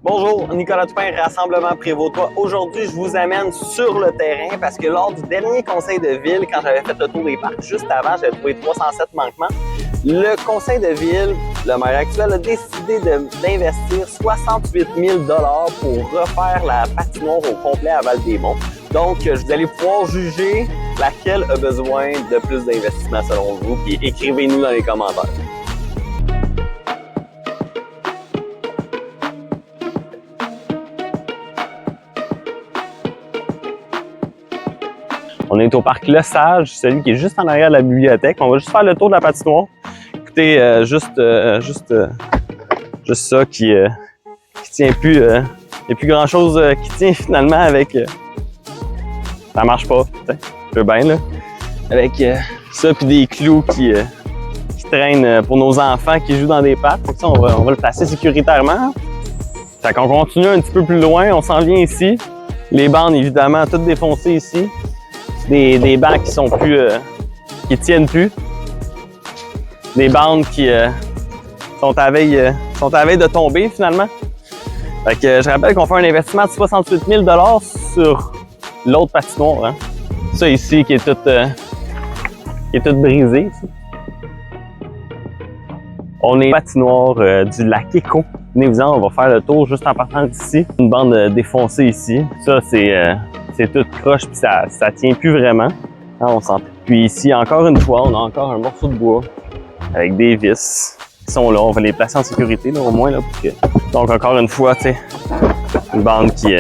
Bonjour, Nicolas Toupin, Rassemblement Prévost-toi. Aujourd'hui, je vous amène sur le terrain parce que lors du dernier conseil de ville, quand j'avais fait le tour des parcs juste avant, j'avais trouvé 307 manquements. Le conseil de ville, le maire actuel, a décidé d'investir 68 000 $ pour refaire la patinoire au complet à Val-des-Monts. Donc, vous allez pouvoir juger laquelle a besoin de plus d'investissement selon vous, puis écrivez-nous dans les commentaires. On est au parc Le Sage, celui qui est juste en arrière de la bibliothèque. On va juste faire le tour de la patinoire. Écoutez, juste ça qui tient plus. Il n'y a plus grand chose qui tient finalement avec. Ça marche pas, je veux bien là. Avec ça puis des clous qui traînent pour nos enfants qui jouent dans des parcs. Donc ça, on va le placer sécuritairement. Fait qu'on continue un petit peu plus loin, on s'en vient ici. Les bandes évidemment toutes défoncées ici. Des bancs qui sont plus, qui tiennent plus. Des bandes qui sont à veille de tomber finalement. Fait que je rappelle qu'on fait un investissement de 68 000 $ sur l'autre patinoire. Hein. Ça ici qui est toute brisée. Ici. On est patinoire du lac Éco. Venez-vous-en, on va faire le tour juste en partant d'ici. Une bande défoncée ici. Ça c'est tout croche puis ça tient plus vraiment. Hein, on s'entend. Puis ici, encore une fois, on a encore un morceau de bois avec des vis qui sont là. On va les placer en sécurité là, au moins. Là, pour que... Donc encore une fois, tu sais, une bande qui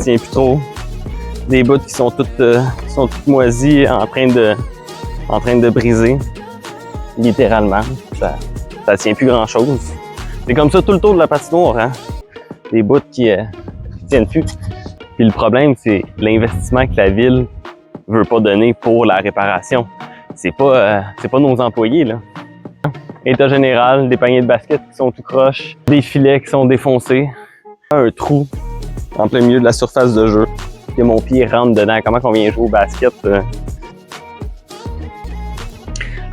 tient plus trop. Des bouts qui sont toutes moisies, en train de briser. Littéralement. Ça tient plus grand chose. C'est comme ça tout le tour de la patinoire. Hein? Des bouts qui tiennent plus. Puis le problème, c'est l'investissement que la ville veut pas donner pour la réparation. C'est pas nos employés, là. État général, des paniers de basket qui sont tout croches, des filets qui sont défoncés, un trou en plein milieu de la surface de jeu, que mon pied rentre dedans. Comment qu'on vient jouer au basket?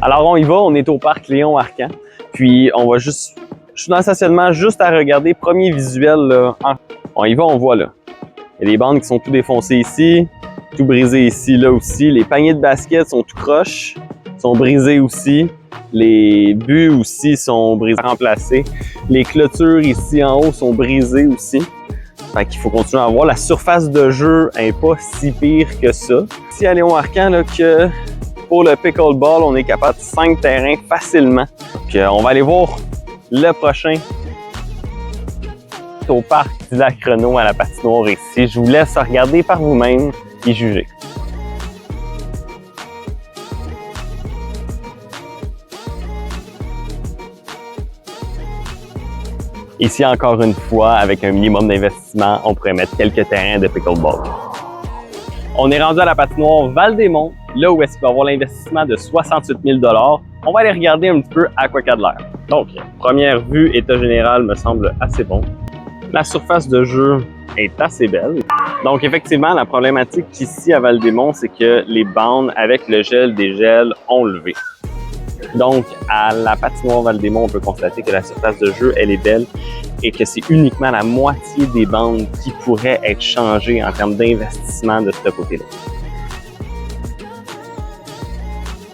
Alors on y va, on est au parc Léon Arcan. Puis on va je suis dans le stationnement juste à regarder, premier visuel, là. On y va, on voit là. Il y a des bandes qui sont tout défoncées ici, tout brisées ici, là aussi. Les paniers de basket sont tout croches, sont brisés aussi. Les buts aussi sont brisés, remplacés. Les clôtures ici en haut sont brisées aussi. Fait qu'il faut continuer à voir. La surface de jeu n'est pas si pire que ça. Ici à Léon Arcan, là, que pour le pickleball, on est capable de 5 terrains facilement. Puis on va aller voir le prochain au parc du lac Renault à la patinoire ici. Je vous laisse regarder par vous-même et juger. Ici, encore une fois, avec un minimum d'investissement, on pourrait mettre quelques terrains de pickleball. On est rendu à la patinoire Val-des-Monts, là où est-ce qu'il va y avoir l'investissement de 68 000 $. On va aller regarder un petit peu à quoi qu'il y a de l'air. Donc, première vue, état général me semble assez bon. La surface de jeu est assez belle. Donc effectivement, la problématique ici à Val-des-Monts, c'est que les bandes avec le gel dégel ont levé. Donc à la patinoire Val-des-Monts, on peut constater que la surface de jeu, elle est belle et que c'est uniquement la moitié des bandes qui pourraient être changées en termes d'investissement de ce côté-là.